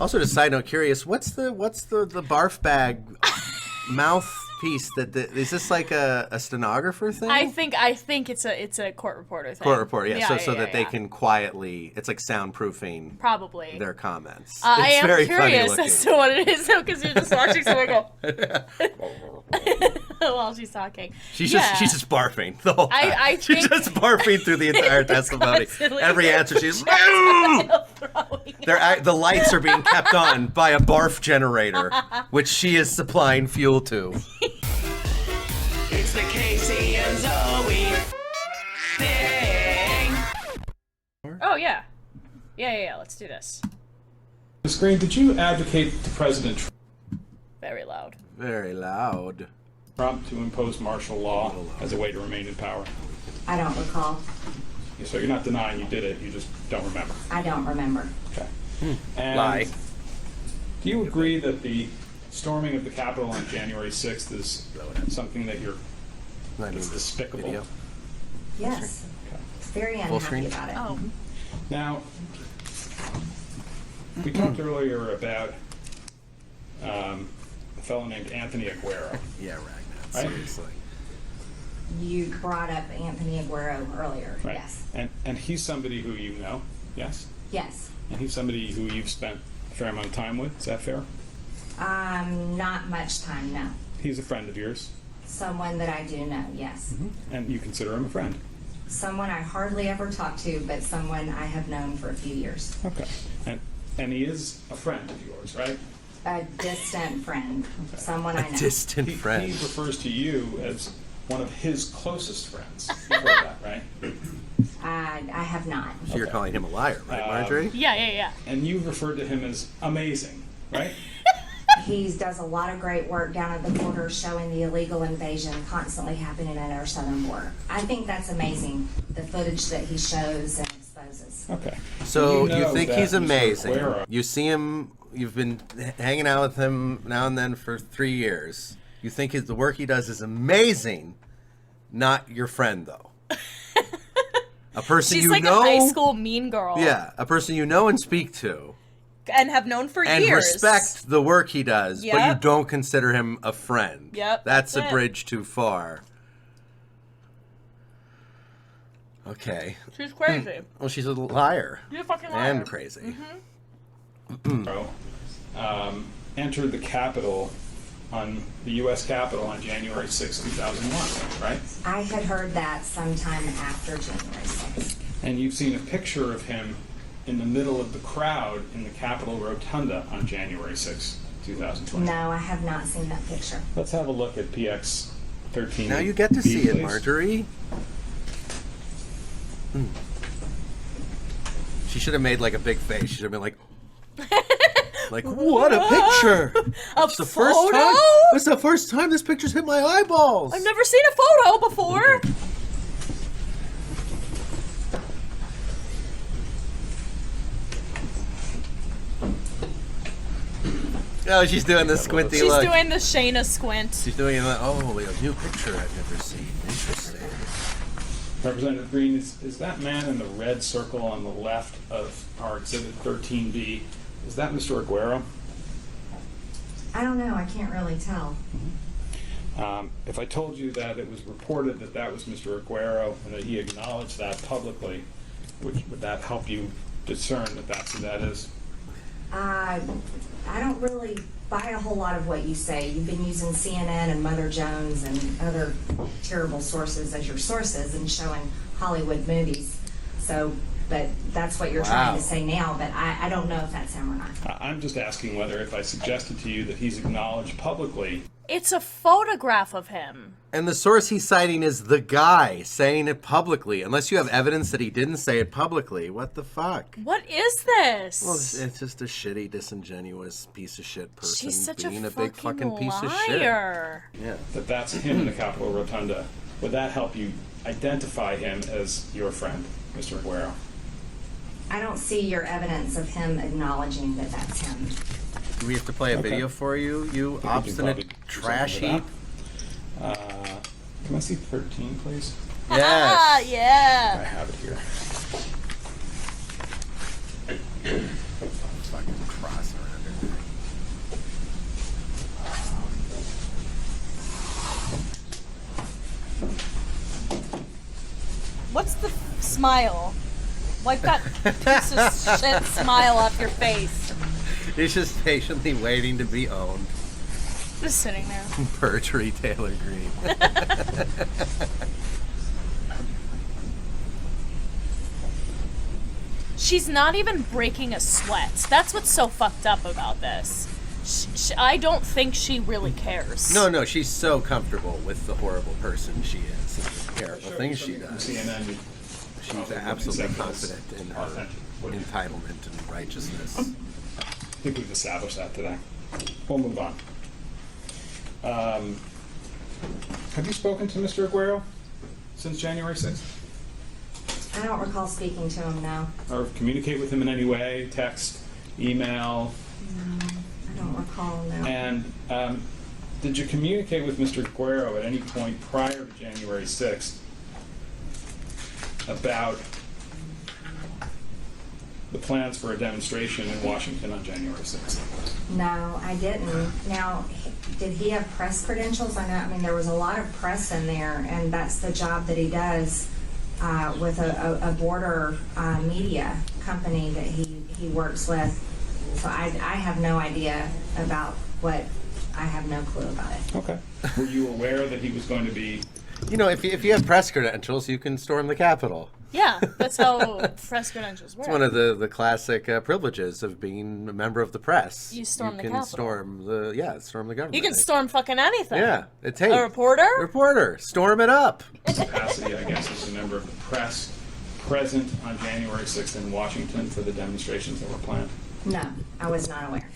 Also, just side note, curious, what's the barf bag mouthpiece is this like a stenographer thing? I think it's a court reporter thing. Court reporter, yeah. So that they yeah. can quietly, it's like soundproofing probably their comments. I it's am very curious as to what it is, because you're just watching someone go while she's talking. She's just barfing the whole time. She's just barfing through the entire testimony. Every answer she's the lights are being kept on by a barf generator, which she is supplying fuel to. It's the Casey and Zoe thing. Oh yeah. Yeah. Let's do this. Ms. Greene, did you advocate to President Very loud. Very loud. Trump to impose martial law as a way to remain in power? I don't recall. So you're not denying you did it, you just don't remember? I don't remember. Okay. And Lie. do you agree that the storming of the Capitol on January 6th is something that is despicable? Video. Yes. Okay. Very unhappy about it. Oh. Now, we talked earlier about a fellow named Anthony Aguero. Yeah, Ragnar. Right? Seriously. You brought up Anthony Aguero earlier. Right. Yes. And he's somebody who you know, yes? Yes. And he's somebody who you've spent a fair amount of time with, is that fair? Not much time, no. He's a friend of yours. Someone that I do know, yes. And you consider him a friend. Someone I hardly ever talk to, but someone I have known for a few years. Okay. And he is a friend of yours, right? A distant friend. Okay. Someone I know. Distant He friend. refers to you as one of his closest friends. You've heard that, right? I have not. So you're Okay. calling him a liar, right, Marjorie? Yeah. And you've referred to him as amazing, right? He does a lot of great work down at the border showing the illegal invasion constantly happening at our southern border. I think that's amazing, the footage that he shows and exposes. Okay. So you know think that he's Mr. amazing. Aguero- You see him, you've been hanging out with him now and then for 3 years. You think the work he does is amazing, not your friend, though. A person She's you like know. a high school mean girl. Yeah, a person you know and speak to. And have known for And years. respect the work he does, but you Yep. don't consider him a friend. Yep, That's that's a it. bridge too far. Okay. She's crazy. Well, she's a liar. She's a fucking liar. And crazy. Entered the Capitol on the U.S. Capitol on January 6, 2001, right? I had heard that sometime after January 6th. And you've seen a picture of him in the middle of the crowd in the Capitol Rotunda on January 6, 2020. No, I have not seen that picture. Let's have a look at PX 13. Now you get to see it, Marjorie. She should have made like a big face. She should have been like, what a picture! It's the first photo? time. It's the first time this picture's hit my eyeballs. I've never seen a photo before. Oh, she's doing the squinty She's look. doing the Shayna squint. She's doing the, a new picture I've never seen. Interesting. Representative Greene, is that man in the red circle on the left of our Exhibit 13B, is that Mr. Aguero? I don't know. I can't really tell. If I told you that it was reported that that was Mr. Aguero and that he acknowledged that publicly, would that help you discern that that's who that is? I don't really buy a whole lot of what you say. You've been using CNN and Mother Jones and other terrible sources as your sources and showing Hollywood movies. So, but that's what you're trying to say now, but I don't know if that's him or not. I'm just asking whether if I suggested to you that he's acknowledged publicly. It's a photograph of him. And the source he's citing is the guy saying it publicly. Unless you have evidence that he didn't say it publicly. What the fuck? What is this? Well, it's just a shitty, disingenuous piece of shit person She's such being a a big fucking piece of shit. liar. Yeah. That that's him in the Capitol Rotunda. Would that help you identify him as your friend, Mr. Aguero? I don't see your evidence of him acknowledging that that's him. Do we have to play a video for you, you obstinate trash heap? Can I see 13, please? Yes. I Yeah. have it here. Fucking cross around. smile. Wipe that piece of shit smile off your face. He's just patiently waiting to be owned. Just sitting there. Marjorie Taylor Greene. She's not even breaking a sweat. That's what's so fucked up about this. I don't think she really cares. No, she's so comfortable with the horrible person she is, and the terrible things she does. CNN, She's absolutely confident in her authentic. entitlement and righteousness. I think we've established that today. We'll move on. Have you spoken to Mr. Aguero since January 6th? I don't recall speaking to him, no. Or communicate with him in any way, text, email? No, I don't recall, no. And did you communicate with Mr. Aguero at any point prior to January 6th about the plans for a demonstration in Washington on January 6th? No, I didn't. Now, did he have press credentials? I mean, there was a lot of press in there, and that's the job that he does with a border media company that he works with. So I have no idea about what, I have no clue about it. Okay. Were you aware that he was going to be... You know, if you have press credentials, you can storm the Capitol. Yeah, that's how press credentials work. It's one of the classic privileges of being a member of the press. You storm the can Capitol. storm the government. You can storm fucking anything. Yeah, it's A reporter? Reporter, storm it up. capacity, I guess, as a member of the press present on January 6th in Washington for the demonstrations that were planned? No, I was not aware.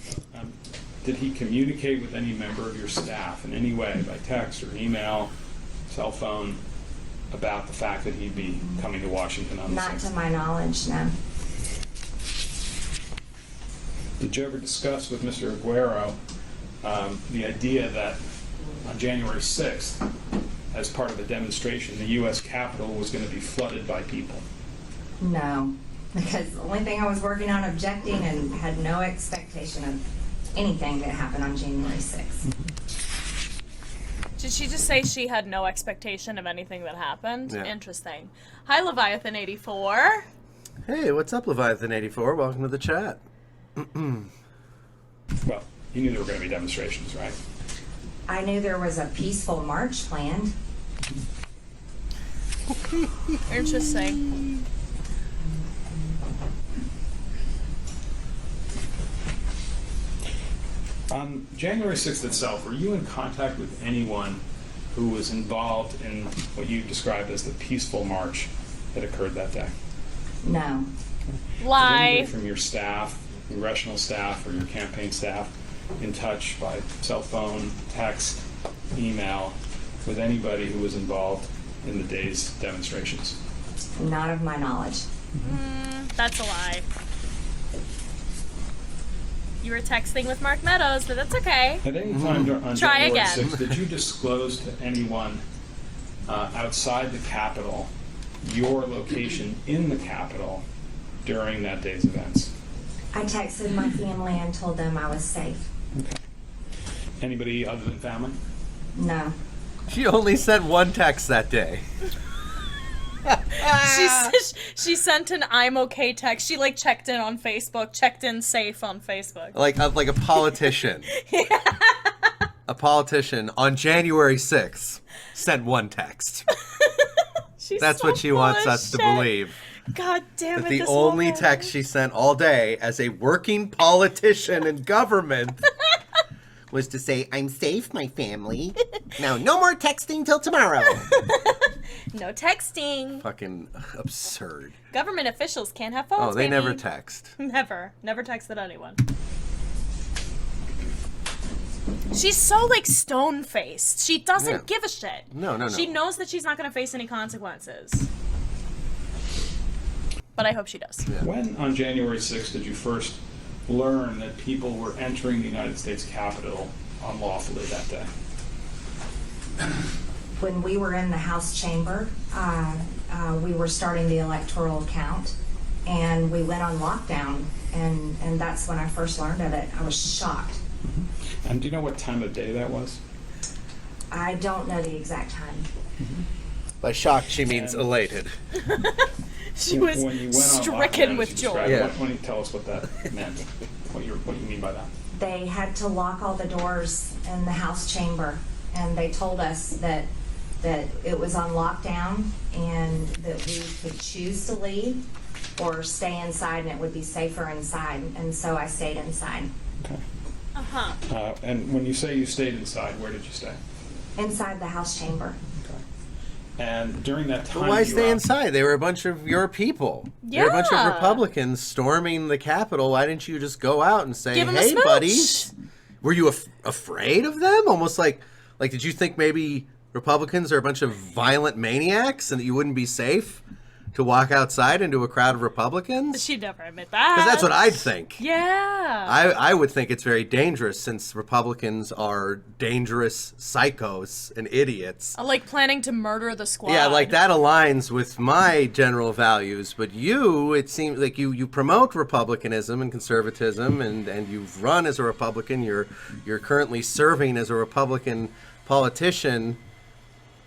Did he communicate with any member of your staff in any way, by text or email, cell phone, about the fact that he'd be coming to Washington on the Not 6th? to my knowledge, no. Did you ever discuss with Mr. Aguero the idea that on January 6th, as part of a demonstration, the U.S. Capitol was going to be flooded by people? No, because the only thing I was working on objecting and had no expectation of anything that happened on January 6th. Did she just say she had no expectation of anything that happened? Yeah. Interesting. Hi, Leviathan84. Hey, what's up, Leviathan84? Welcome to the chat. Well, you knew there were going to be demonstrations, right? I knew there was a peaceful march planned. Interesting. On January 6th itself, were you in contact with anyone who was involved in what you described as the peaceful march that occurred that day? No. Was Lie. anybody from your staff, congressional staff, or your campaign staff in touch by cell phone, text, email with anybody who was involved in the day's demonstrations? Not of my knowledge. That's a lie. You were texting with Mark Meadows, but that's okay. At any time on Try January again. 6th, did you disclose to anyone outside the Capitol your location in the Capitol during that day's events? I texted my family and told them I was safe. Okay. Anybody other than family? No. She only sent one text that day. She sent an "I'm okay" text. She checked in on Facebook, checked in safe on Facebook. Like a politician. A politician on January 6th sent one text. She's That's so what she full wants of us to shit. believe. God damn That it! the this only woman. text she sent all day as a working politician in government was to say, "I'm safe, my family. Now, no more texting till tomorrow." No texting. Fucking absurd. Government officials can't have phones. Oh, they baby. never text. Never texted anyone. She's so stone-faced. She doesn't Yeah. give a shit. No. She knows that she's not going to face any consequences. But I hope she does. Yeah. When on January 6th did you first learn that people were entering the United States Capitol unlawfully that day? When we were in the House chamber, we were starting the electoral count, and we went on lockdown, and that's when I first learned of it. I was shocked. And do you know what time of day that was? I don't know the exact time. By shocked, she means elated. She was When you went on stricken lockdown, with as you joy. described, Yeah. Why don't you tell us what that meant? What you mean by that? They had to lock all the doors in the House chamber, and they told us that it was on lockdown and that we could choose to leave or stay inside, and it would be safer inside. And so I stayed inside. Okay. Uh-huh. And when you say you stayed inside, where did you stay? Inside the House chamber. Okay. And during that time, But why you stay were- inside? They were a bunch of your people. They were a bunch of Yeah. Republicans storming the Capitol. Why didn't you just go out and say, Give 'em a hey, smooch." buddies? Were you afraid of them? Almost like did you think maybe Republicans are a bunch of violent maniacs and that you wouldn't be safe to walk outside into a crowd of Republicans? She'd never admit that. Because that's what I'd think. Yeah. I would think it's very dangerous since Republicans are dangerous psychos and idiots. Like planning to murder the squad. Yeah, like that aligns with my general values, but you, it seems like you promote republicanism and conservatism, and you've run as a Republican. You're currently serving as a Republican politician,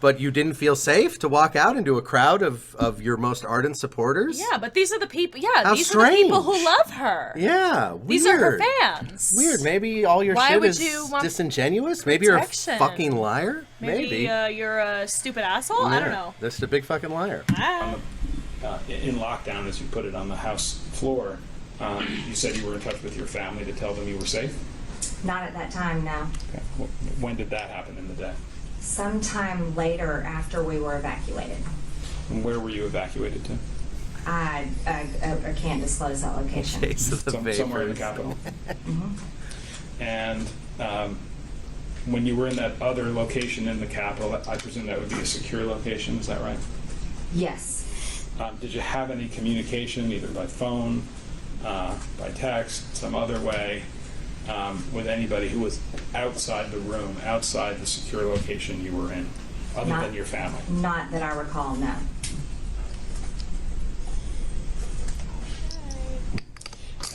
but you didn't feel safe to walk out into a crowd of your most ardent supporters? Yeah, but these are the people. Yeah, How these are the people strange. who love her. Yeah, weird. These are her fans. Weird. Maybe all your Why shit would is you want disingenuous. Maybe you're a protection? fucking liar. Maybe you're a stupid asshole. I don't Yeah, know. Just a big fucking liar. Ah. in lockdown, as you put it, on the House floor, you said you were in touch with your family to tell them you were safe. Not at that time, no. Okay. When did that happen in the day? Sometime later after we were evacuated. And where were you evacuated to? I can't disclose that location. Case of the Somewhere in the vapors. Capitol. And when you were in that other location in the Capitol, I presume that would be a secure location, is that right? Yes. Did you have any communication, either by phone, by text, some other way, with anybody who was outside the room, outside the secure location you were in, other Not- than your family? Not that I recall, no.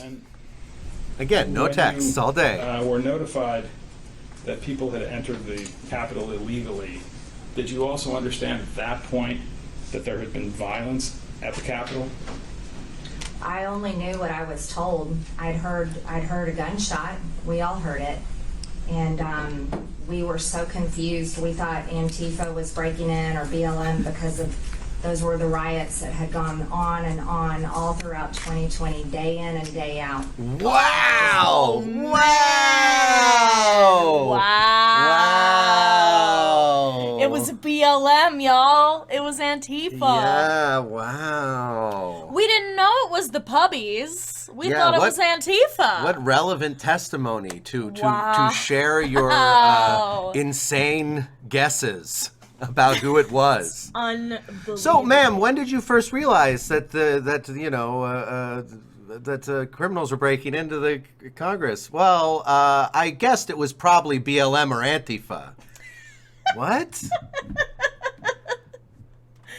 And Again, no when texts you, all day. were notified that people had entered the Capitol illegally, did you also understand at that point that there had been violence at the Capitol? I only knew what I was told. I'd heard a gunshot. We all heard it. And we were so confused. We thought Antifa was breaking in or BLM because of those were the riots that had gone on and on all throughout 2020, day in and day out. Wow! Wow! Wow. Wow! It was BLM, y'all. It was Antifa. Yeah, wow. We didn't know it was the puppies. We Yeah, thought it what- was Antifa. What relevant testimony to Wow. share your Wow. insane guesses about who it was. Unbelievable. So, ma'am, when did you first realize that criminals were breaking into the Congress? Well, I guessed it was probably BLM or Antifa. What?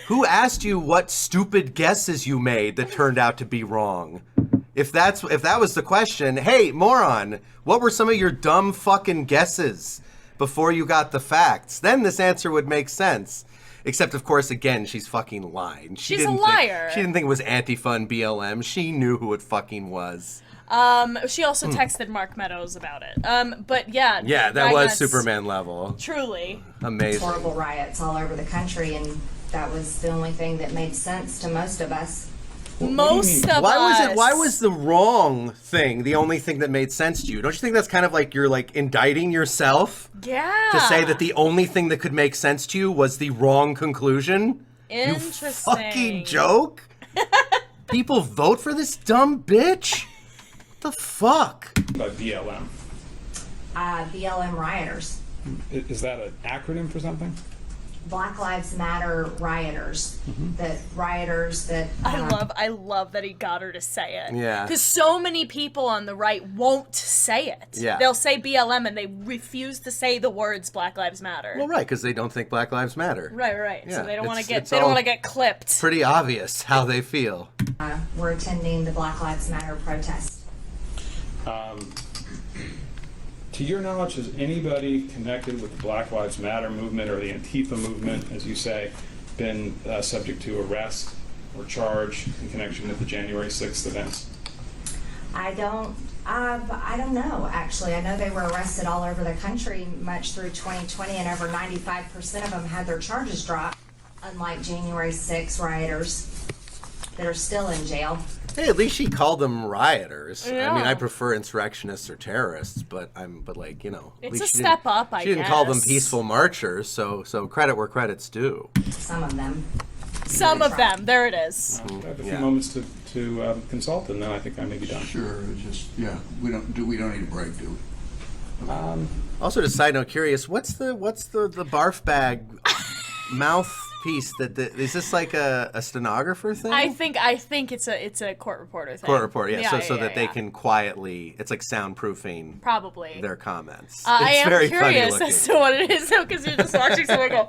Who asked you what stupid guesses you made that turned out to be wrong? If that was the question, hey, moron, what were some of your dumb fucking guesses before you got the facts? Then this answer would make sense. Except, of course, again, she's fucking lying. She's a liar. She didn't think it was Antifa and BLM. She knew who it fucking was. She also texted Mark Meadows about it. But yeah. Yeah, that was riots, Superman level. Truly. Amazing. Horrible riots all over the country, and that was the only thing that made sense to most of us. Most of us. Why was the wrong thing the only thing that made sense to you? Don't you think that's kind of like you're like indicting yourself Yeah. to say that the only thing that could make sense to you was the wrong conclusion? Interesting. You fucking joke? People vote for this dumb bitch? What the fuck? By BLM. BLM rioters. Is that an acronym for something? Black Lives Matter rioters. That rioters that I love that he got her to say it. Yeah. Because so many people on the right won't say it. Yeah. They'll say BLM and they refuse to say the words Black Lives Matter. Well, right, because they don't think Black Lives matter. Right. Yeah, So they don't want to it's- get it's they don't all- want to get clipped. Pretty obvious how they feel. were attending the Black Lives Matter protest. To your knowledge, has anybody connected with the Black Lives Matter movement or the Antifa movement, as you say, been subject to arrest or charge in connection with the January 6th events? I don't know, actually. I know they were arrested all over the country much through 2020, and over 95% of them had their charges dropped, unlike January 6 rioters that are still in jail. Hey, at least she called them rioters. Yeah. I mean, I prefer insurrectionists or terrorists, but like, you know, at It's least a she step didn't- up, I She didn't call them guess. peaceful marchers, so credit where credit's due. Some of them. Some of them. There it is. I have a few Yeah. moments to consult, and then I think I may be done. Sure, it's just, yeah, we don't need a break, do we? Also, just side note, curious, what's the barf bag mouthpiece? Is this like a stenographer thing? I think it's a court reporter thing. Court report, yeah. So that they yeah. can quietly, it's like soundproofing probably their comments. I It's am very funny curious looking. as to what it is, though, because you're just watching someone go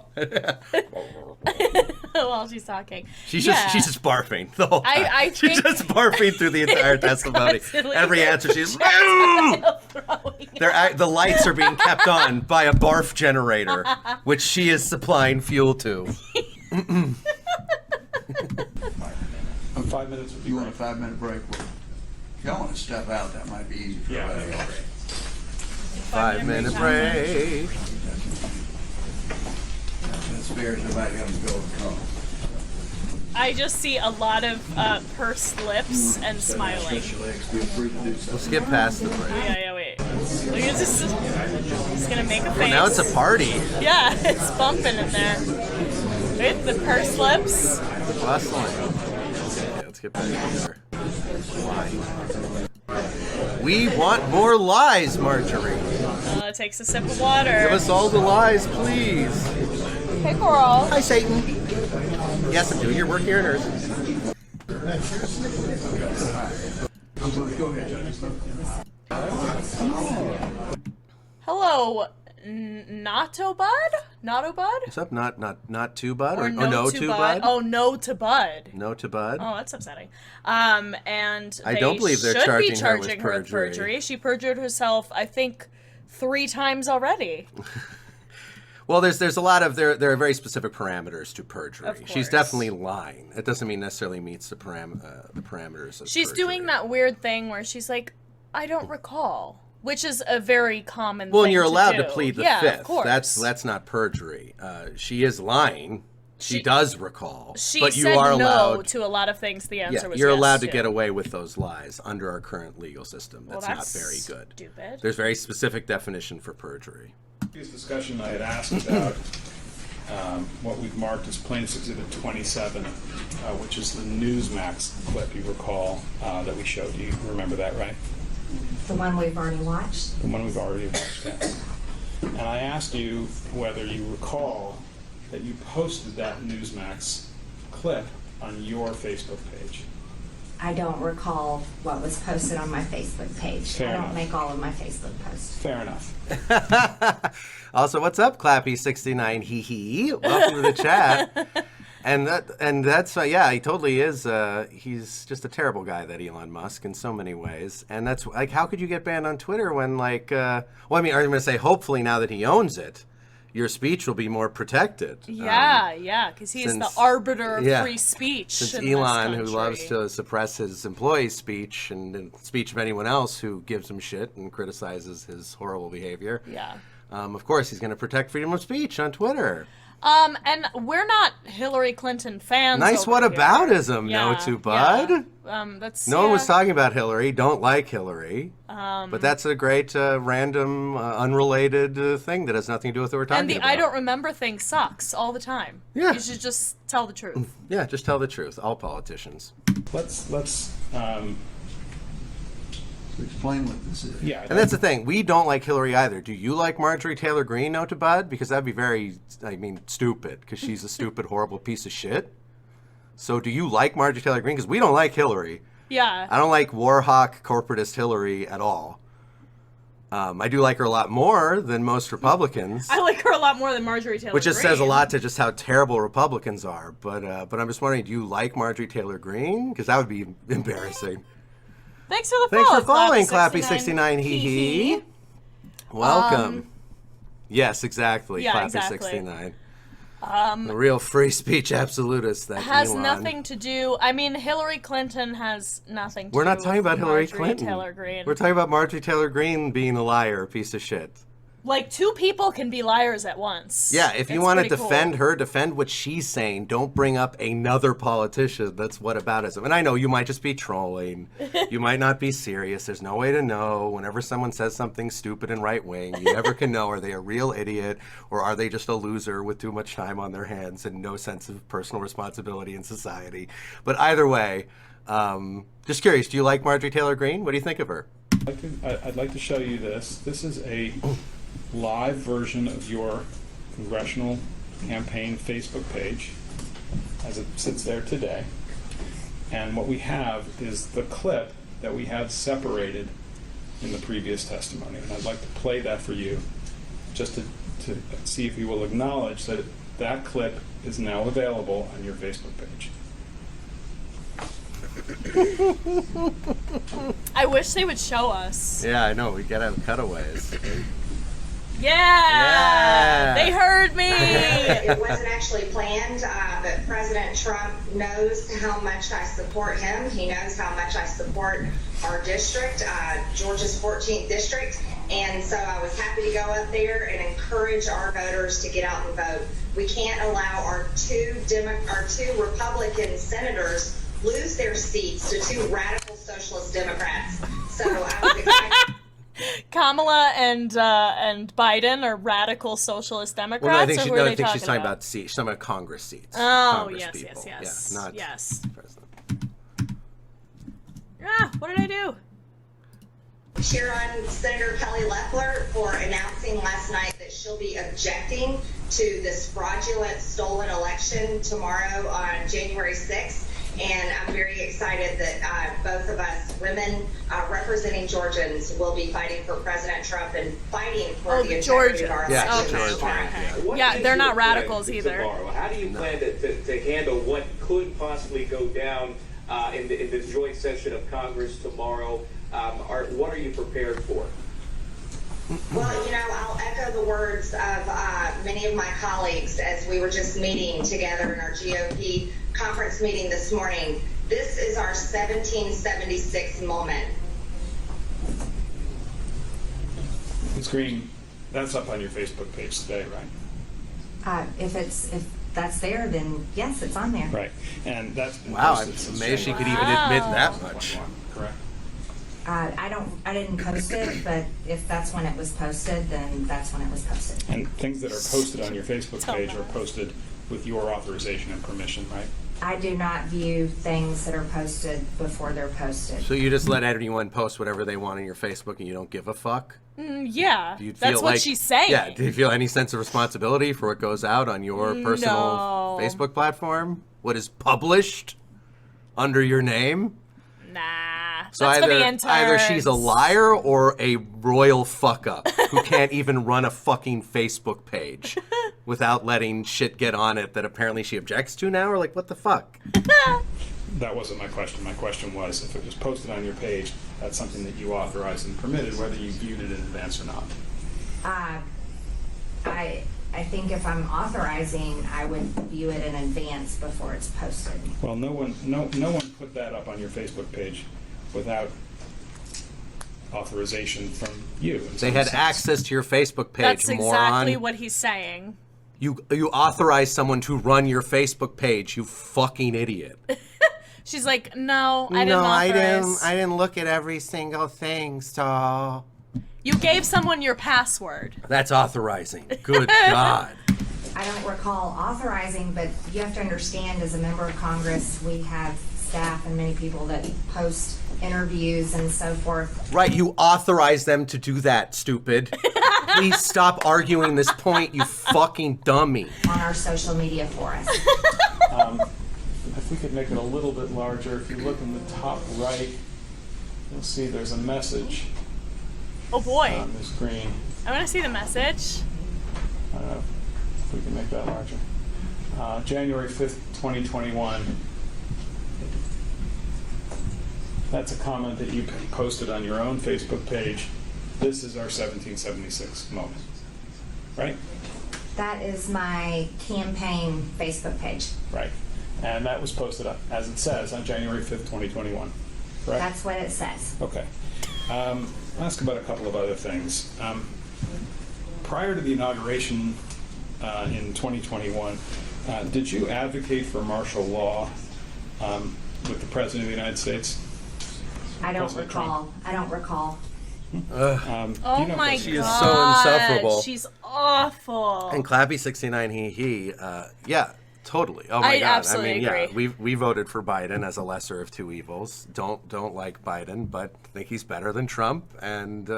while she's talking. She's Yeah. just barfing the whole time. I she's think- just barfing through the entire testimony. Constantly. Every answer, she's "Ooh!" Throwing. The lights are being kept on by a barf generator, which she is supplying fuel to. 5 minutes would be You want a great. 5-minute break? Well, if y'all want to step out, that might be easy for Yeah. everybody else. 5-minute break. That's fair, everybody else go and come. I just see a lot of pursed lips and smiling. Stretch your legs, feel free to do so. Let's get past the break. Yeah, wait. Look at this. Just gonna make a face. Now it's a party. Yeah, it's bumping in there. Wait, the pursed lips. Bustling. Okay, let's get back to our lying. We want more lies, Marjorie. Takes a sip of water. Give us all the lies, please. Hey, Coral. Hi, Satan. Yes, I'm doing your work here, nurse. Go ahead, Hello, Natobud? Natobud? What's up? Not too bud Or no to bud? Oh, no to Bud. No to bud. Oh, that's upsetting. And I they don't believe they're should charging be her with charging her with perjury. perjury. She perjured herself, I think, 3 times already. Well, there's a lot of there are very specific parameters to perjury. Of She's course. definitely lying. It doesn't mean necessarily meets the parameters of She's perjury. doing that weird thing where she's like, I don't recall, which is a very common Well, thing and you're allowed to do. plead the yeah, fifth. Of course. That's not perjury. She is lying. She does recall, She but you said are no allowed. to a lot of things. The answer Yeah, was you're yes allowed to get away with those lies under our current legal system. Well, That's not very good. Stupid. There's very specific definition for perjury. Previous discussion, I had asked about what we've marked as Plaintiff's Exhibit 27, which is the Newsmax clip, you recall, that we showed you. You remember that, right? The one we've already watched. The one we've already watched. Yes. And I asked you whether you recall that you posted that Newsmax clip on your Facebook page. I don't recall what was posted on my Facebook page. Fair I don't enough. make all of my Facebook posts. Fair enough. Also, what's up, Clappy69? Hee hee. Welcome to the chat. And that's yeah, he totally is. He's just a terrible guy, that Elon Musk, in so many ways. And that's like, how could you get banned on Twitter when like? Well, I mean, I'm going to say, hopefully, now that he owns it, your speech will be more protected. Yeah, because he is the since- arbiter of yeah, free speech. Since in this Elon, who country. loves to suppress his employees' speech and the speech of anyone else who gives him shit and criticizes his horrible behavior. Yeah. Of course, he's going to protect freedom of speech on Twitter. And we're not Hillary Clinton fans. Nice over here. whataboutism, Yeah, no to bud. yeah. That's No one was yeah. talking about Hillary. Don't like Hillary. But that's a great, random, unrelated thing that has nothing to do with what we're talking And the about. I don't remember thing sucks all the time. Yeah. You should just tell the truth. Yeah, just tell the truth. All politicians. Let's Explain what this is. yeah. And that's the thing. We don't like Hillary either. Do you like Marjorie Taylor Greene, no to bud? Because that'd be very, stupid. Because she's a stupid, horrible piece of shit. So do you like Marjorie Taylor Greene? Because we don't like Hillary. Yeah. I don't like Warhawk corporatist Hillary at all. I do like her a lot more than most Republicans. I like her a lot more than Marjorie Taylor Which just Greene. says a lot to just how terrible Republicans are. But I'm just wondering, do you like Marjorie Taylor Greene? Because that would be embarrassing. Thanks for the Thanks follow, for following, Clappy69. Clappy69. Hee hee. Welcome. Yes, exactly. yeah, Clappy69. exactly. The real free speech absolutist. That Has Elon. nothing to do. I mean, Hillary Clinton has nothing to We're do not talking with about Hillary Marjorie Clinton. Taylor Greene. We're talking about Marjorie Taylor Greene being a liar, a piece of shit. Like, two people can be liars at once. Yeah, if you It's want to pretty defend cool. her, defend what she's saying. Don't bring up another politician. That's whataboutism. And I know you might just be trolling. You might not be serious. There's no way to know. Whenever someone says something stupid and right-wing, you never can know, are they a real idiot or are they just a loser with too much time on their hands and no sense of personal responsibility in society. But either way, just curious, do you like Marjorie Taylor Greene? What do you think of her? I'd like to show you this. This is a live version of your congressional campaign Facebook page as it sits there today. And what we have is the clip that we had separated in the previous testimony. And I'd like to play that for you just to see if you will acknowledge that that clip is now available on your Facebook page. I wish they would show us. Yeah, I know. We gotta have cutaways. Yeah! They heard me! It wasn't actually planned, but President Trump knows how much I support him. He knows how much I support our district, Georgia's 14th district. And so I was happy to go up there and encourage our voters to get out and vote. We can't allow our two Republican senators lose their seats to two radical socialist Democrats. So I was excited. Kamala and Biden are radical socialist Democrats. Well, no, I think, or who are they she's talking about? about seats. She's talking about Congress seats. Oh, Congress yes, people. yes. Yeah, not Yes. president. Ah, what did I do? Cheer on Senator Kelly Loeffler for announcing last night that she'll be objecting to this fraudulent stolen election tomorrow on January 6th. And I'm very excited that both of us, women representing Georgians, will be fighting for President Trump and fighting for the integrity of our election tomorrow. Yeah, they're not radicals either. Tomorrow? How do you plan to handle what could possibly go down in this joint session of Congress tomorrow? What are you prepared for? Well, you know, I'll echo the words of many of my colleagues as we were just meeting together in our GOP conference meeting this morning. This is our 1776 moment. Ms. Greene, that's up on your Facebook page today, right? If that's there, then yes, it's on there. Right. And that's been Wow, I'm posted since amazed she could January even admit that much. 21, correct? I didn't post it, but if that's when it was posted, then that's when it was posted. And things that are posted on your Facebook Tell page them. are posted with your authorization and permission, right? I do not view things that are posted before they're posted. So you just let anyone post whatever they want on your Facebook and you don't give a fuck? Yeah, Do you that's feel what like, she's saying. Yeah, do you feel any sense of responsibility for what goes out on your personal No. Facebook platform? What is published under your name? Nah, So that's for the either she's a interns. liar or a royal fuck up who can't even run a fucking Facebook page without letting shit get on it that apparently she objects to now, or like what the fuck? That wasn't my question. My question was, if it was posted on your page, that's something that you authorized and permitted, whether you viewed it in advance or not. I think if I'm authorizing, I would view it in advance before it's posted. Well, no one put that up on your Facebook page without authorization from you. in They some had sense. access to your Facebook page, That's moron. exactly what he's saying. You authorized someone to run your Facebook page, you fucking idiot. She's like, no, I didn't authorize. I didn't look at every single thing, so You gave someone your password. that's authorizing. Good God. I don't recall authorizing, but you have to understand, as a member of Congress, we have staff and many people that post interviews and so forth. Right, you authorized them to do that, stupid. Please stop arguing this point, you fucking dummy. On our social media for us. If we could make it a little bit larger, if you look in the top right, you'll see there's a message. Oh boy, Ms. Greene. I want to see the message. I don't know if we can make that larger. January 5th, 2021. That's a comment that you posted on your own Facebook page. This is our 1776 moment. Right? That is my campaign Facebook page. Right. And that was posted, up, as it says, on January 5th, 2021. Correct? That's what it says. Okay. I'll ask about a couple of other things. Prior to the inauguration in 2021, did you advocate for martial law with the President of the United States? I don't President recall. Trump? I don't recall. Oh you know my She is god. so insufferable. She's awful. And Clappy 69 he yeah, totally. Oh my I god. absolutely yeah, agree. we voted for Biden as a lesser of two evils. Don't like Biden, but think he's better than Trump, and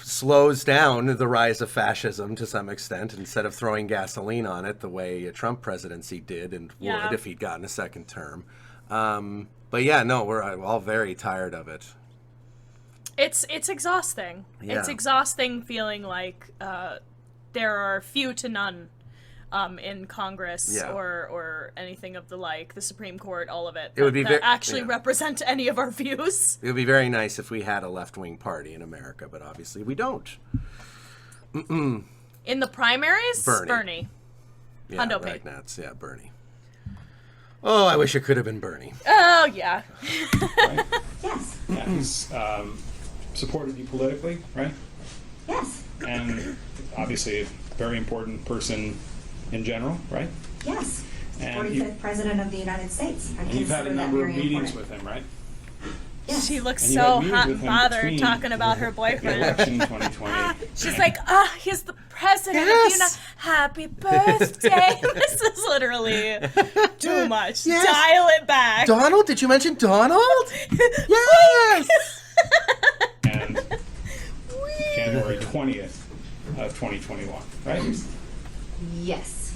slows down the rise of fascism to some extent instead of throwing gasoline on it the way a Trump presidency did and Yeah. would if he'd gotten a second term. But yeah, no, we're all very tired of it. It's exhausting. Yeah. It's exhausting feeling like there are few to none in Congress Yeah. or anything of the like, the Supreme Court, all of it. It would be that ve- actually yeah. represent any of our views. It would be very nice if we had a left-wing party in America, but obviously we don't. In the primaries, Bernie. Yeah, Hundo P. Ragnats, yeah, Bernie. Oh, I wish it could have been Bernie. Oh yeah. Right? Yes. Yeah, he's supported you politically, right? Yes. And obviously a very important person in general, right? Yes. And 45th President of the United States. I And you've had consider a that number of very meetings important. with him, right? Yes. She looks And you so had meetings hot with and him bothered between talking about her the boyfriend. election 2020. She's like, he's the president of the Yes. United. Happy birthday. This is literally too much. Yes. Dial it back. Donald? Did you mention Donald? Yes! And January 20th of 2021, right? Yes.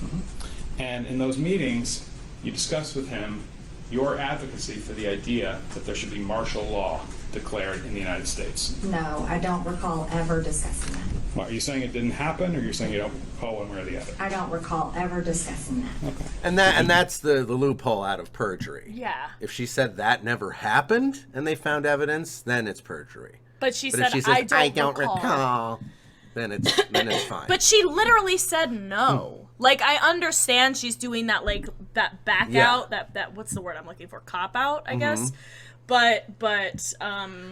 And in those meetings, you discussed with him your advocacy for the idea that there should be martial law declared in the United States. No, I don't recall ever discussing that. Well, are you saying it didn't happen, or you're saying you don't recall one way or the other? I don't recall ever discussing that. Okay. And that's the loophole out of perjury. Yeah. If she said that never happened and they found evidence, then it's perjury. But she But said, if she says, I don't recall. then it's fine. But she literally said no. Like, I understand she's doing that, like, that back Yeah. out, that what's the word I'm looking for? Cop out, I guess. But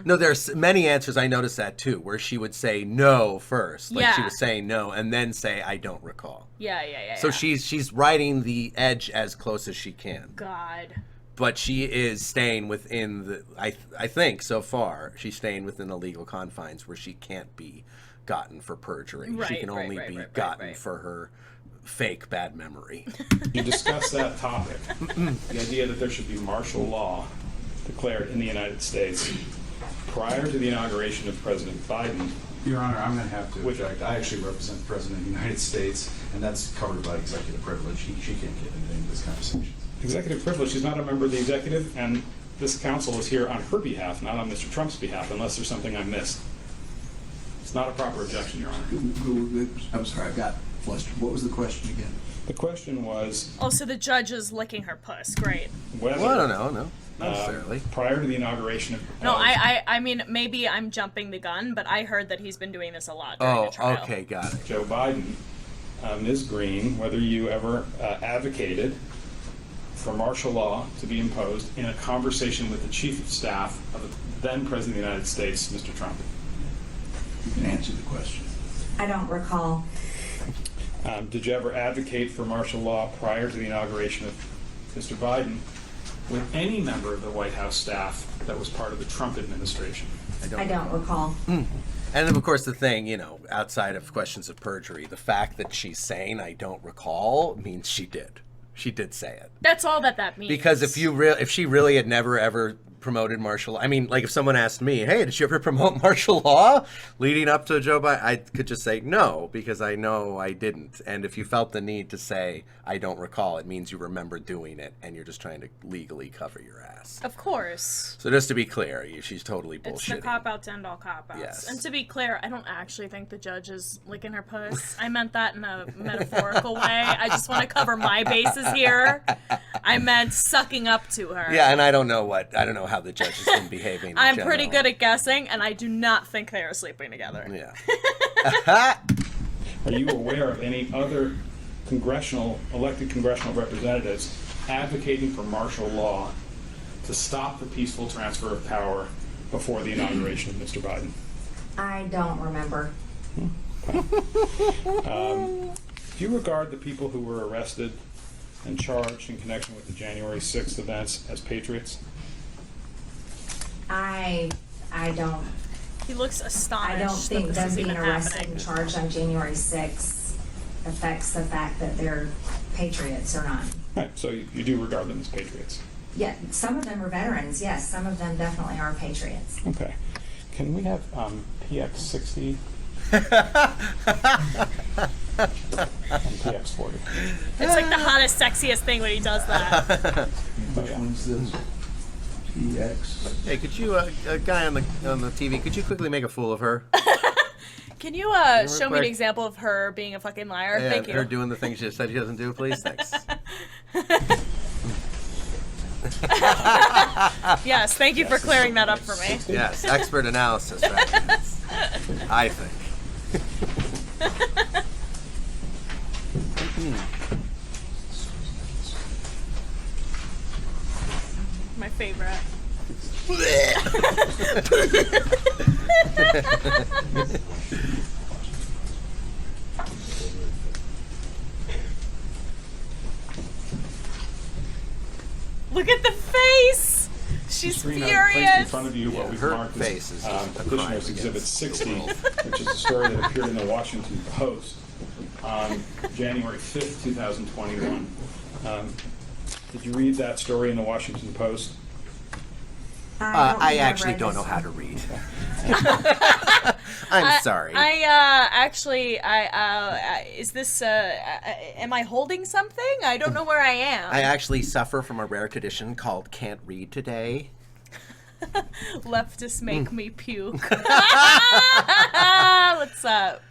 No, there's many answers. I noticed that too, where she would say no first, like she Yeah. was saying no, and then say I don't recall. yeah. So she's riding the edge as close as she can, God. but she is staying within the. I think so far she's staying within the legal confines where she can't be gotten for perjury. She Right, can right, only right, be right, gotten right. for her fake bad memory. You discussed that topic, the idea that there should be martial law declared in the United States prior to the inauguration of President Biden. Your Honor, I'm going to have to Which- object. I actually represent the President of the United States, and that's covered by executive privilege. She can't get into this conversation. Executive privilege, she's not a member of the executive, and this council is here on her behalf, not on Mr. Trump's behalf, unless there's something I missed. It's not a proper objection, Your Honor. I'm sorry, I got flustered. What was the question again? The question was Oh, so the judge is licking her puss. Great. whether Well, I don't know, no, not necessarily. prior to the inauguration of No, I mean, maybe I'm jumping the gun, but I heard that he's been doing this a lot during Oh, the trial. okay, got it. Joe Biden, Ms. Greene, whether you ever advocated for martial law to be imposed in a conversation with the Chief of Staff of the then President of the United States, Mr. Trump. You can answer the question. I don't recall. Did you ever advocate for martial law prior to the inauguration of Mr. Biden with any member of the White House staff that was part of the Trump administration? I don't recall. And then, of course, the thing, outside of questions of perjury, the fact that she's saying I don't recall means she did. She did say it. That's all that means. Because if she really had never ever promoted martial law, I mean, like if someone asked me, hey, did you ever promote martial law leading up to Joe Biden? I could just say no, because I know I didn't. And if you felt the need to say I don't recall, it means you remember doing it and you're just trying to legally cover your ass. Of course. So just to be clear, she's totally It's the bullshitting. cop-out to end all cop-outs. Yes. And to be clear, I don't actually think the judge is licking her puss. I meant that in a metaphorical way. I just want to cover my bases here. I meant sucking up to her. Yeah, and I don't know how the judge has been behaving. in I'm pretty general. good at guessing, and I do not think they are sleeping together. Yeah. Are you aware of any other elected congressional representatives advocating for martial law to stop the peaceful transfer of power before the inauguration of Mr. Biden? I don't remember. Do you regard the people who were arrested and charged in connection with the January 6th events as patriots? I don't. He looks astonished. I don't think that them this is being even arrested happening. and charged on January 6th affects the fact that they're patriots or not. Right, so you do regard them as patriots. Yeah, some of them are veterans. Yes, some of them definitely are patriots. Okay. Can we have PX60 and PX40? It's like the hottest, sexiest thing when he does that. Which one's this? TX. Hey, could you, guy on the TV, could you quickly make a fool of her? Can you show me quick. an example of her being a fucking liar? Yeah, Thank you. her doing the things she said she doesn't do, please. Thanks. Yes, thank you for clearing that up for me. Yes, expert analysis. Right? I think. My favorite. Look at the face. She's Serena, furious. placed in front of you what we've her marked face is as just a crime Petitioner's Exhibit against 60, the world. which is a story that appeared in the Washington Post on January 5th, 2021. Did you read that story in the Washington Post? I actually don't know how to read. I'm sorry. Is this, am I holding something? I don't know where I am. I actually suffer from a rare condition called can't read today. Leftists make me puke. What's up?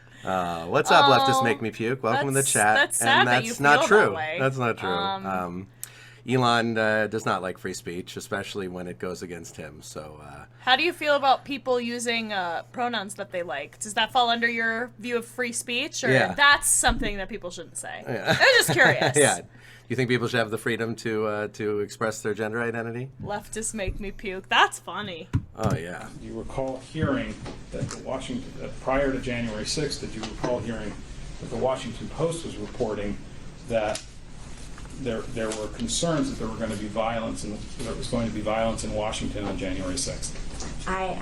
What's up, leftists make me puke? Welcome to the That's- chat. that's sad and that that's you not feel true. that way. That's not true. Elon does not like free speech, especially when it goes against him. So, How do you feel about people using pronouns that they like? Does that fall under your view of free speech, or Yeah. that's something that people shouldn't say? Yeah. I'm just curious. yeah. Do you think people should have the freedom to express their gender identity? Leftists make me puke. That's funny. Oh yeah. You recall hearing that the Washington, prior to January 6th, did you recall hearing that the Washington Post was reporting that there were concerns that there were going to be violence, and there was going to be violence in Washington on January 6th? I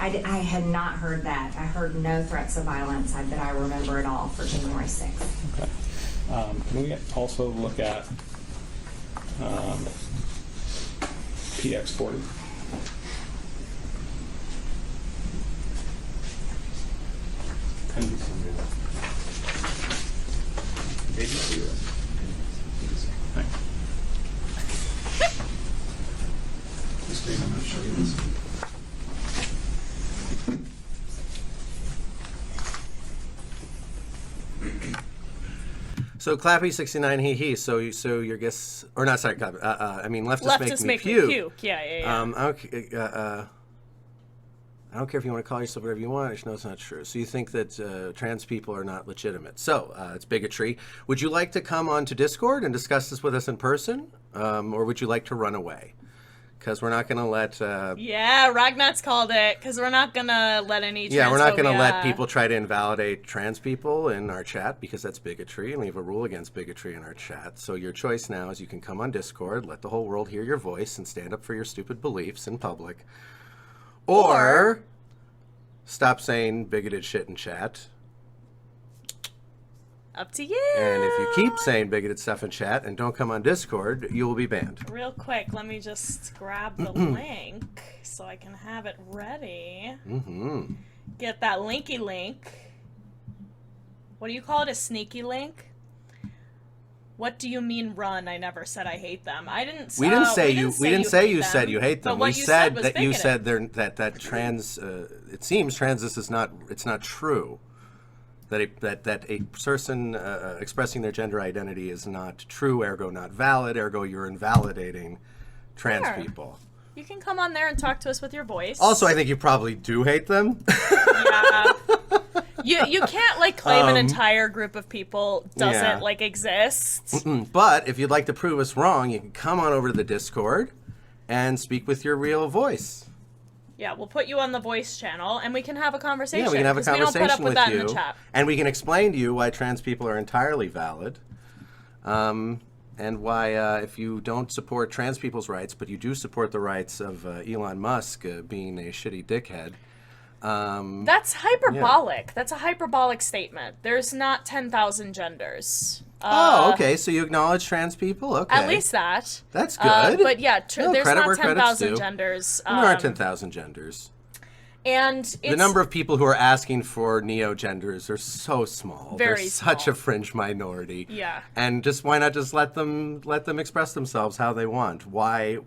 had not heard that. I heard no threats of violence that I remember at all for January 6th. Okay. Can we also look at PX40? I'm going to show you this. So Clappy 69 he. So your guess, or not? Sorry, Clappy. I mean leftists, Leftists make me puke. Yeah. I don't care if you want to call yourself whatever you want. I just know it's not true. So you think that trans people are not legitimate. So it's bigotry. Would you like to come on to Discord and discuss this with us in person? Or would you like to run away? Because we're not going to let... Yeah, Ragnat's called it, because we're not going to let any we're not going to let transphobia- people try to invalidate trans people in our chat, because that's bigotry, and we have a rule against bigotry in our chat. So your choice now is you can come on Discord, let the whole world hear your voice, and stand up for your stupid beliefs in public. Or stop saying bigoted shit in chat. Up to you. And if you keep saying bigoted stuff in chat and don't come on Discord, you will be banned. Real quick, let me just grab the link so I can have it ready. Mm-hmm. Get that linky link. What do you call it? A sneaky link? What do you mean run? I never said I hate them. I didn't. We didn't say you. We didn't say hate you said them, you hate them. But what We you said was that you bigoted. said that trans. It seems trans is not. It's not true. That a person expressing their gender identity is not true. Ergo, not valid. Ergo, you're invalidating trans Sure. people. You can come on there and talk to us with your voice. Also, I think you probably do hate them. Yeah. You can't like claim an entire group of people doesn't yeah. like exist. But if you'd like to prove us wrong, you can come on over to the Discord and speak with your real voice. Yeah, we'll put you on the voice channel and we can have a conversation. Yeah, we can have a 'cause we don't conversation put up with with that you, in the chat. and we can explain to you why trans people are entirely valid, and why if you don't support trans people's rights, but you do support the rights of Elon Musk being a shitty dickhead. That's hyperbolic. That's a hyperbolic statement. There's not 10,000 genders. Okay, so you acknowledge trans people? Okay. At least that. That's good. But yeah, No, there's credit not where credit's 10,000 due. genders. There are 10,000 genders. And it's, The number of people who are asking for neo-genders are so small. Very They're such small. a fringe minority. Yeah. And just why not just let them express themselves how they want? Why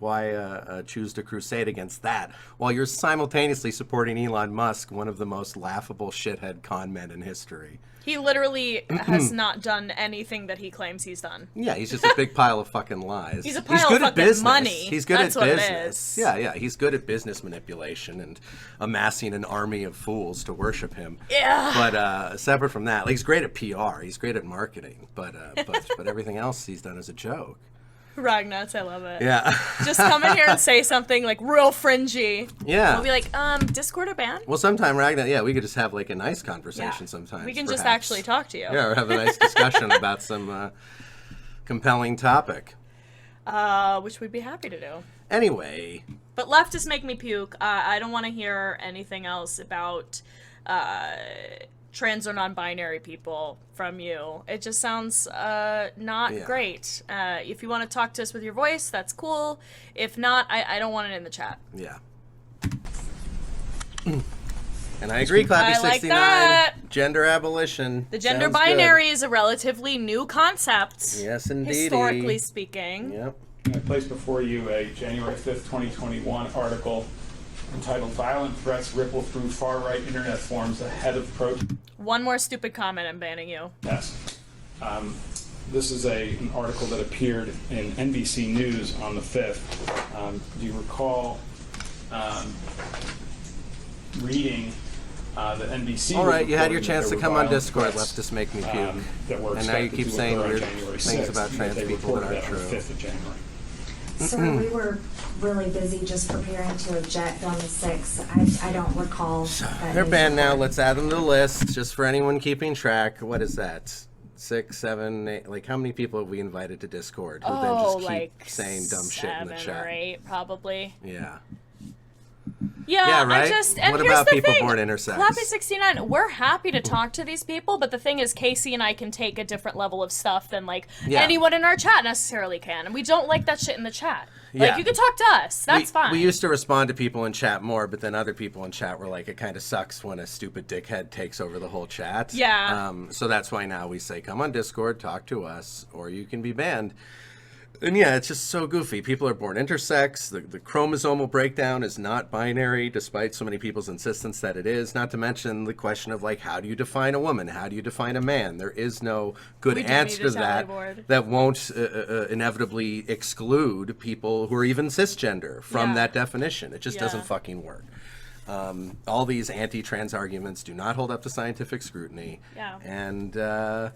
choose to crusade against that while you're simultaneously supporting Elon Musk, one of the most laughable shithead con men in history? he literally has not done anything that he claims he's done. Yeah, he's just a big pile of fucking lies. He's a pile good of at fucking business. money. He's good That's at what it business. is. Yeah, he's good at business manipulation and amassing an army of fools to worship him. Yeah. But separate from that, like, he's great at PR. He's great at marketing. But everything else he's done is a joke. Ragnuts, I love it. Yeah. Just come in here and say something like real fringy. Yeah. We'll be like, Discord or ban? Well, sometime, Ragnar, we could just have like a nice conversation sometimes. We can just perhaps. actually talk to you. Yeah, or have a nice discussion about some compelling topic. Which we'd be happy to do. Anyway. But leftists make me puke. I don't want to hear anything else about trans or non-binary people from you. It just sounds not great. If you want to talk to us with your voice, that's cool. If not, I don't want it in the chat. Yeah. And I agree, Clappy69. I like that. Gender abolition. The gender Sounds binary good. is a relatively new concept. Yes, indeed. Historically speaking. Yep. I placed before you a January 5th, 2021 article entitled Violent Threats Ripple Through Far-Right Internet Forums Ahead of Protest. One more stupid comment, I'm banning you. Yes. This is an article that appeared in NBC News on the 5th. Do you recall reading the NBC? All right, you had your reporting chance that to there come were on violent Discord. threats, Leftists make me puke. that were And now you expected keep to saying occur on weird January things 6th, about trans they people that reported aren't on the true. 5th of January. Sir, we were really busy just preparing to object on the 6th. I don't recall. that They're news banned now. report. Let's add them to the list, just for anyone keeping track. What is that? 6, 7, 8. Like, how many people have we invited to Discord who then just keep like saying dumb shit in the 7 chat? or 8, probably. Yeah. Yeah, Yeah, right? I just and What here's about the people thing. born intersex? Clappy69, we're happy to talk to these people, but the thing is, Casey and I can take a different level of stuff than like anyone in our chat necessarily can, and we don't like that shit in the chat. Like Yeah. you can talk to us, that's fine. We used to respond to people in chat more, but then other people in chat were like, it kind of sucks when a stupid dickhead takes over the whole chat. Yeah. So that's why now we say, come on Discord, talk to us, or you can be banned. And yeah, it's just so goofy. People are born intersex. The chromosomal breakdown is not binary, despite so many people's insistence that it is. Not to mention the question of, like, how do you define a woman? How do you define a man? There is no good We do answer need to a tally that board. that won't inevitably exclude people who are even cisgender from Yeah. that definition. It just Yeah. doesn't fucking work. All these anti-trans arguments do not hold up to scientific scrutiny. Yeah.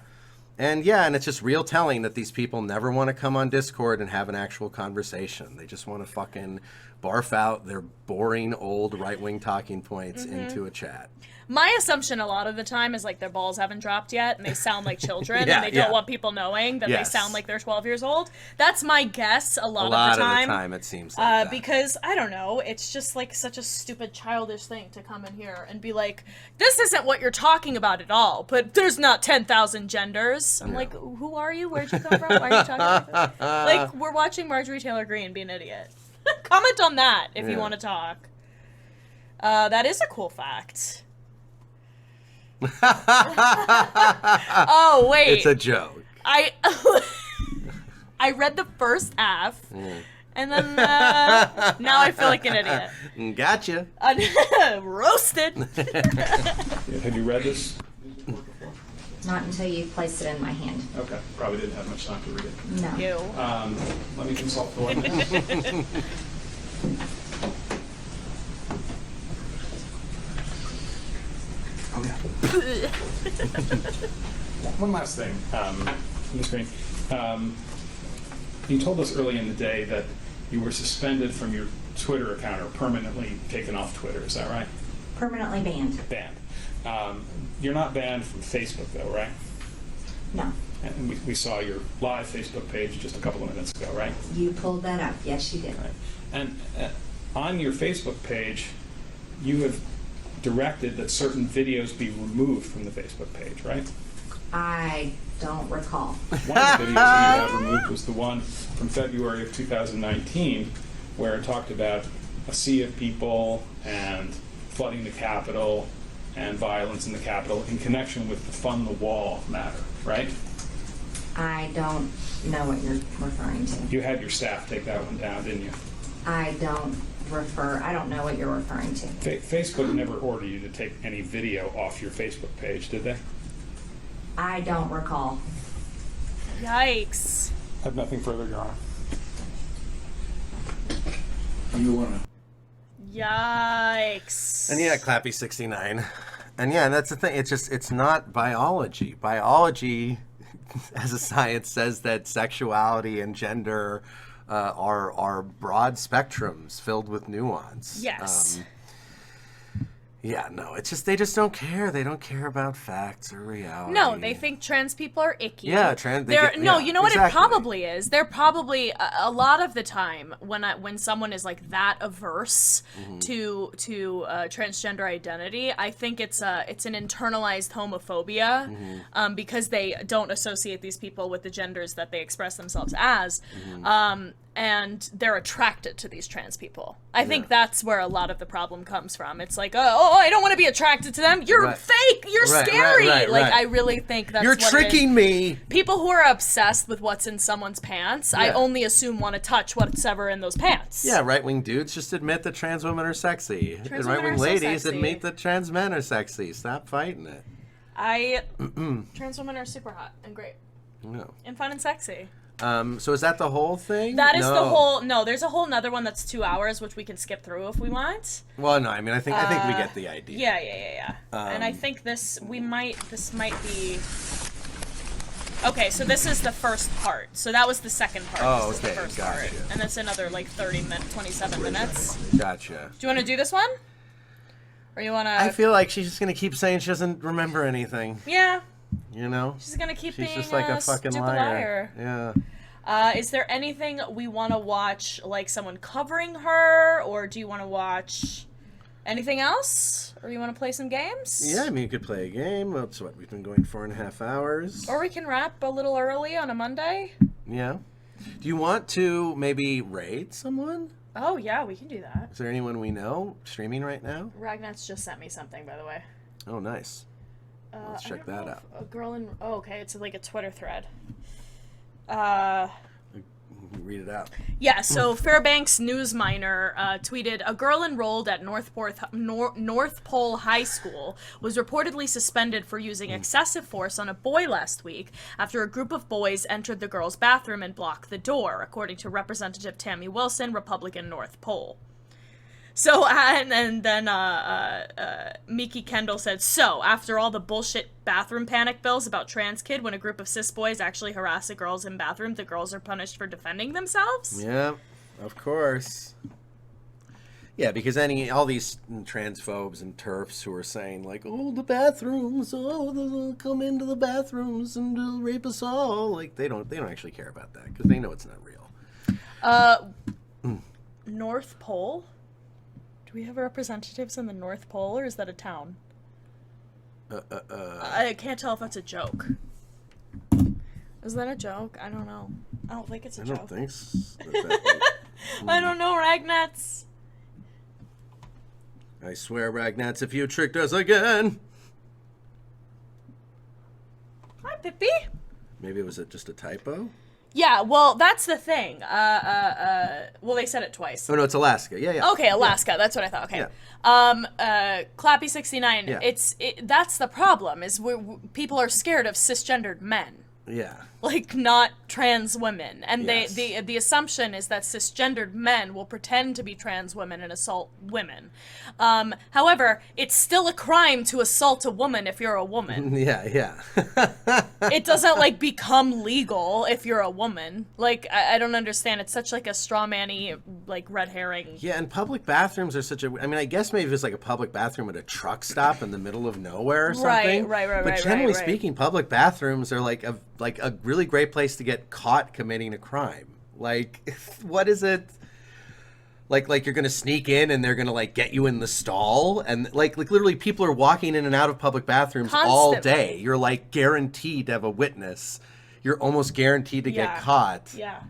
And it's just real telling that these people never want to come on Discord and have an actual conversation. They just want to fucking barf out their boring old right-wing talking points into a chat. My assumption a lot of the time is like their balls haven't dropped yet and they sound like children Yeah, and they don't yeah. want people knowing that Yes. they sound like they're 12 years old. That's my guess a lot A lot of the time. it seems like that. Because, I don't know, it's just like such a stupid childish thing to come in here and be like, this isn't what you're talking about at all, but there's not 10,000 genders. I'm like, who are you? Where'd you come from? Why are you talking like this? Like, we're watching Marjorie Taylor Greene be an idiot. Comment on that if you Yeah. want to talk. That is a cool fact. Oh, wait. It's a joke. I read the first half, and then now I feel like an idiot. Gotcha. Roasted. Have you read this? Not until you placed it in my hand. Okay, probably didn't have much time to read it. No. You. Let me consult for one. One last thing, Ms. Greene. You told us early in the day that you were suspended from your Twitter account or permanently taken off Twitter. Is that right? Permanently banned. Banned. You're not banned from Facebook, though, right? No. And we saw your live Facebook page just a couple of minutes ago, right? You pulled that up. Yes, you did. Right. And on your Facebook page, you have directed that certain videos be removed from the Facebook page, right? I don't recall. One of the videos that you have removed was the one from February of 2019, where it talked about a sea of people and flooding the Capitol and violence in the Capitol in connection with the Fund the Wall matter, right? I don't know what you're referring to. You had your staff take that one down, didn't you? I don't know what you're referring to. Facebook never ordered you to take any video off your Facebook page, did they? I don't recall. Yikes. I have nothing further, Your Honor. You wanna? Yikes. And yeah, Clappy 69. And yeah, that's the thing. It's not biology. Biology, as a science, says that sexuality and gender are broad spectrums filled with nuance. Yes. Yeah, no, it's just they just don't care. They don't care about facts or reality. No, they think trans people are icky. Yeah, you know what exactly. it probably is. They're probably a lot of the time when someone is like that averse to transgender identity, I think it's an internalized homophobia because they don't associate these people with the genders that they express themselves as. And they're attracted to these trans people. I think that's where a lot of the problem comes from. It's like, oh, I don't want to be attracted to them. You're fake. You're scary. I really think that's You're what tricking me. People who are obsessed with what's in someone's pants, I only assume want to touch what's ever in those pants. Yeah, right-wing dudes just admit that trans women are sexy. Trans And women right-wing are so ladies sexy. admit that trans men are sexy. Stop fighting it. Trans women are super hot and great No. and fun and sexy. So is that the whole thing? That is the whole. No, there's a whole nother one that's 2 hours, which we can skip through if we want. Well, no, I mean, I think we get the idea. Yeah. And I think this might be. Okay, so this is the first part. So that was the second part. Oh, this is okay, the first gotcha. part. And that's another like 27 minutes. Gotcha. Do you want to do this one? Or you want to? I feel like she's just gonna keep saying she doesn't remember anything. Yeah. You know? She's gonna keep She's being just like a fucking stupid liar. Yeah. Is there anything we want to watch, like someone covering her, or do you want to watch anything else, or you want to play some games? Yeah, I mean, you could play a game. That's what we've been going 4.5 hours. Or we can wrap a little early on a Monday. Yeah. Do you want to maybe raid someone? Oh yeah, we can do that. Is there anyone we know streaming right now? Ragnat's just sent me something, by the way. Oh, nice. Let's check that out. A girl in. Oh, okay. It's like a Twitter thread. Read it out. Yeah, so Fairbanks News Miner tweeted, a girl enrolled at North Pole High School was reportedly suspended for using excessive force on a boy last week after a group of boys entered the girl's bathroom and blocked the door, according to Representative Tammy Wilson, Republican North Pole. So, and then Miki Kendall said, so, after all the bullshit bathroom panic bills about trans kid, when a group of cis boys actually harass the girls in bathroom, the girls are punished for defending themselves? Yeah, of course. Yeah, because all these transphobes and TERFs who are saying, like, oh, the bathrooms, they'll come into the bathrooms and they'll rape us all. Like, they don't actually care about that because they know it's not real. North Pole? Do we have representatives in the North Pole, or is that a town? I can't tell if that's a joke. Is that a joke? I don't know. I don't think it's a joke. I don't think so. I don't know, Ragnats. I swear, Ragnats, if you tricked us again. Hi, Pippi. Maybe it was just a typo? Yeah, well, that's the thing. Well, they said it twice. Oh, no, it's Alaska. Yeah. Okay, Alaska. Yeah. That's what I thought. Okay. Yeah. Clappy69. Yeah. That's the problem. Is people are scared of cisgendered men. Yeah. Like, not trans women. And Yes. the assumption is that cisgendered men will pretend to be trans women and assault women. However, it's still a crime to assault a woman if you're a woman. Yeah. It doesn't, like, become legal if you're a woman. Like, I don't understand. It's such, like, a straw-man-y, like, red herring. Yeah, and public bathrooms are such a... I mean, I guess maybe it's like a public bathroom at a truck stop in the middle of nowhere or something. Right. But generally speaking, public bathrooms are like a really great place to get caught committing a crime. Like, what is it? Like you're gonna sneak in and they're gonna like get you in the stall, and like literally people are walking in and out of public bathrooms all Constantly. day. You're like guaranteed to have a witness. You're almost guaranteed to get caught. Yeah.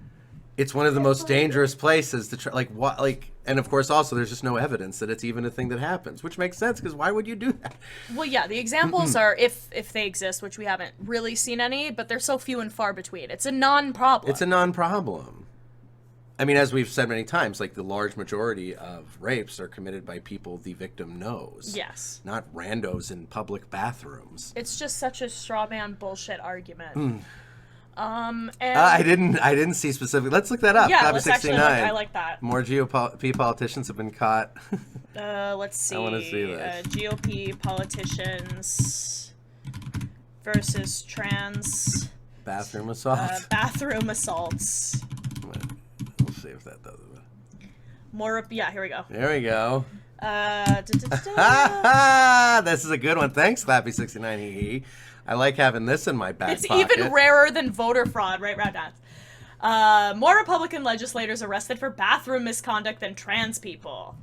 It's one of the most dangerous places to try. Like what? Like, and of course, also there's just no evidence that it's even a thing that happens, which makes sense because why would you do that? Well, yeah, the examples are, if they exist, which we haven't really seen any, but they're so few and far between. It's a non-problem. It's a non-problem. I mean, as we've said many times, like the large majority of rapes are committed by people the victim knows. Yes. Not randos in public bathrooms. It's just such a straw man bullshit argument. And I didn't see specific. Let's look that up. yeah, Copy let's actually 69. look. I like that. More GOP politicians have been caught. Let's see. I wanna see this. GOP politicians versus trans Bathroom assault. bathroom assaults. We'll see if that does it. More. Yeah, here we go. There we go. Da, da, da, da. This is a good one. Thanks, Clappy69 hee hee. I like having this in my back It's pocket. even rarer than voter fraud, right, Round? More Republican legislators arrested for bathroom misconduct than trans people.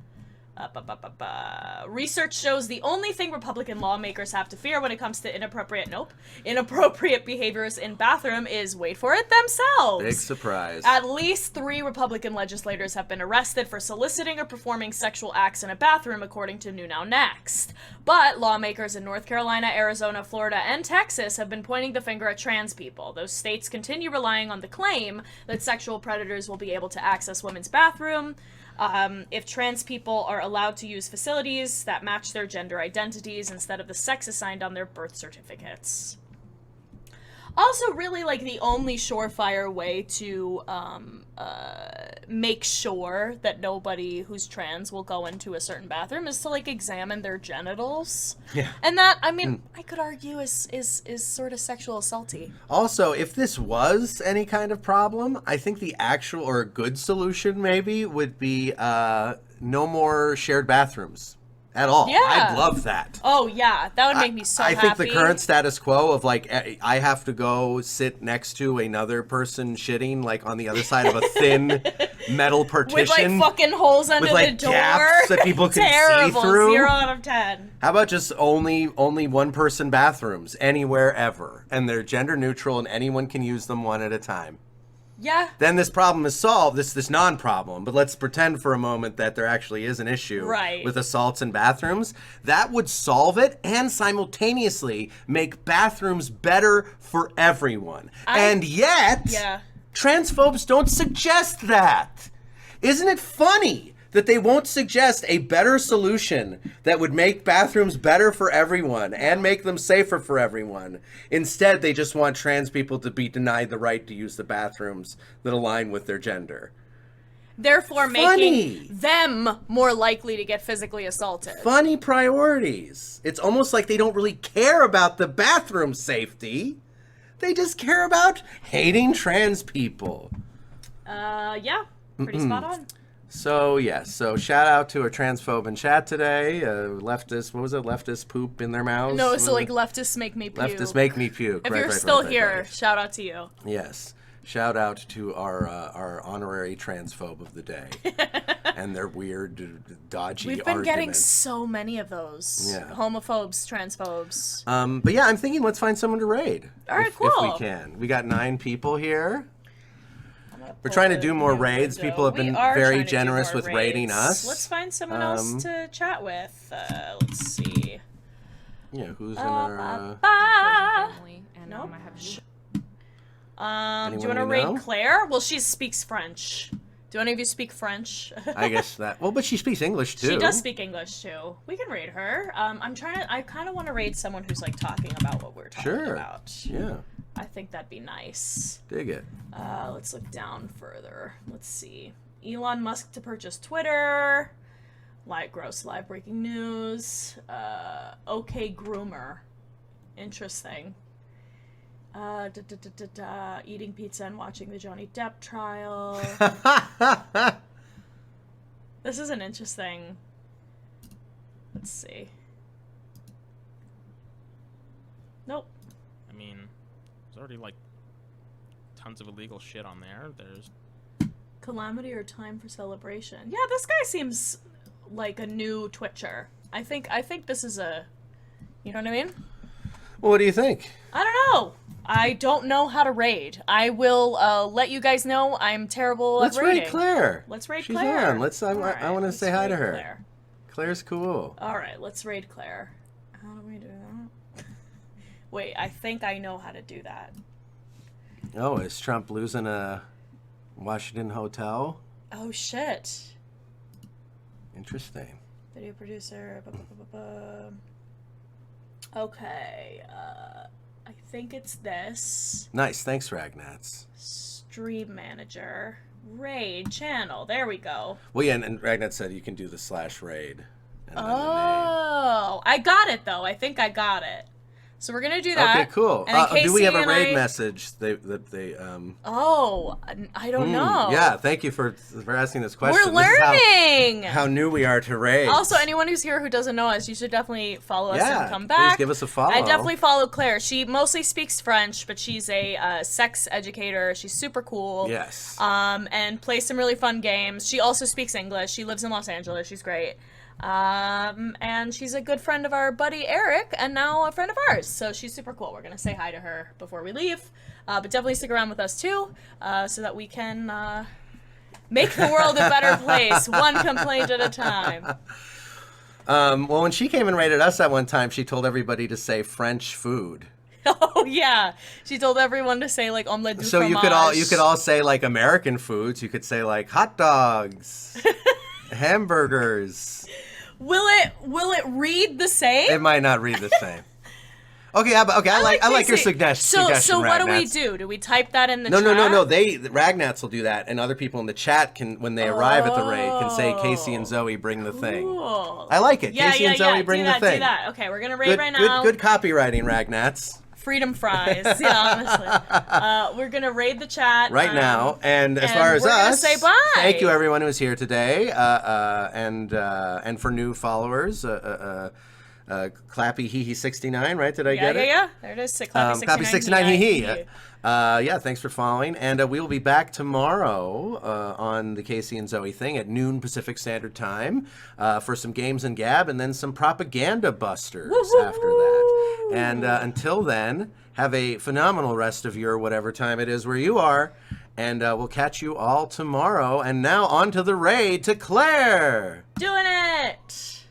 Research shows the only thing Republican lawmakers have to fear when it comes to inappropriate behaviors in bathroom is, wait for it, themselves. Big surprise. At least 3 Republican legislators have been arrested for soliciting or performing sexual acts in a bathroom, according to New Now Next. But lawmakers in North Carolina, Arizona, Florida, and Texas have been pointing the finger at trans people. Those states continue relying on the claim that sexual predators will be able to access women's bathroom if trans people are allowed to use facilities that match their gender identities instead of the sex assigned on their birth certificates. Also, really, like, the only surefire way to make sure that nobody who's trans will go into a certain bathroom is to, like, examine their genitals. Yeah. And that, I mean, I could argue is sort of sexual assaulty. Also, if this was any kind of problem, I think the actual or a good solution maybe would be no more shared bathrooms at all. Yeah. I'd love that. Oh, yeah. That would make me so I happy. think the current status quo of like I have to go sit next to another person shitting like on the other side of a thin metal partition with, like, fucking holes under with, like, the door. gaps that people can Terrible. see through. 0 out of 10. How about just only one person bathrooms anywhere ever, and they're gender neutral and anyone can use them one at a time? Yeah. Then this problem is solved, this non-problem. But let's pretend for a moment that there actually is an issue Right. with assaults in bathrooms. That would solve it and simultaneously make bathrooms better for everyone. And yet, Yeah. transphobes don't suggest that. Isn't it funny that they won't suggest a better solution that would make bathrooms better for everyone and make them safer for everyone? Instead, they just want trans people to be denied the right to use the bathrooms that align with their gender. Therefore, Funny. making them more likely to get physically assaulted. Funny priorities. It's almost like they don't really care about the bathroom safety. They just care about hating trans people. Yeah. Pretty spot on. So, yes. So, shout out to a transphobe in chat today. Leftist, what was it? Leftist poop in their mouths? No, What so, was like, it? leftists make me puke. Leftists make me puke. If Right, you're right, still right, here, right. shout out to you. Yes. Shout out to our honorary transphobe of the day. And their weird, dodgy We've been getting arguments. so many of those. Yeah. Homophobes, transphobes. But yeah, I'm thinking let's find someone to raid. All right, if cool. we can. We got 9 people here. We're trying to do more raids. People have been very generous with raiding us. Let's find someone else to chat with. Let's see. Yeah, who's in our... Nope. Do Anyone you want to we know? raid Claire? Well, she speaks French. Do any of you speak French? I guess that... Well, but she speaks English, too. She does speak English, too. We can raid her. I kind of want to raid someone who's, like, talking about what we're talking about. Yeah. I think that'd be nice. Dig it. Let's look down further. Let's see. Elon Musk to purchase Twitter. Gross live breaking news. Okay groomer. Interesting. Eating pizza and watching the Johnny Depp trial. This is an interesting. Let's see. Nope. I mean, there's already like tons of illegal shit on there. There's Calamity or time for celebration. Yeah, this guy seems like a new Twitcher. I think this is a, you know what I mean? Well, what do you think? I don't know. I don't know how to raid. I will let you guys know. I'm terrible Let's at raiding. raid Claire. Let's raid She's Claire. on. I want to say hi to her. Claire. Claire's cool. All right, let's raid Claire. How do we do that? Wait, I think I know how to do that. Oh, is Trump losing a Washington hotel? Oh shit. Interesting. Video producer. Okay. I think it's this. Nice. Thanks, Ragnats. Stream manager. Raid channel. There we go. Well, yeah, and Ragnat said you can do the /raid. And then the name. Oh, I got it though. I think I got it. So we're gonna do that. Okay, cool. And then Do we have a Casey raid and message? Oh, I don't know. Yeah, thank you for asking this question. We're learning. This is how new we are to raid. Also, anyone who's here who doesn't know us, you should definitely follow us and come back. Please give us a follow. I definitely follow Claire. She mostly speaks French, but she's a sex educator. She's super cool. Yes. And plays some really fun games. She also speaks English. She lives in Los Angeles. She's great. And she's a good friend of our buddy Eric, and now a friend of ours. So she's super cool. We're gonna say hi to her before we leave. But definitely stick around with us too, so that we can make the world a better place, one complaint at a time. Well, when she came and raided us at one time, she told everybody to say French food. Oh yeah, she told everyone to say like omelette du So fromage. you could all say like American foods. You could say like hot dogs, hamburgers. Will it read the same? It might not read the same. Okay, I like your suggestion. So what do we Ragnats. do? Do we type that in the No, chat? no. The Ragnats will do that, and other people in the chat can, when they arrive at the raid, can say Casey and Zoe bring the thing. Cool. I like it. Yeah, Casey and Zoe bring do the that, thing. Do that. Okay, we're gonna raid right now. Good copywriting, Ragnats. Freedom fries. Yeah, honestly. We're gonna raid the chat Right now, and as and far as we're gonna us, say bye. thank you everyone who's here today, and for new followers, Clappy Hee 69, right? Did I get it? Yeah. There it is. Clappy 69. Clappy 69 hee. Yeah, thanks for following, and we will be back tomorrow on the Casey and Zoe thing at noon Pacific Standard Time for some games and gab, and then some propaganda busters after that. And until then, have a phenomenal rest of your whatever time it is where you are, and we'll catch you all tomorrow. And now on to the raid to Claire. Doing it.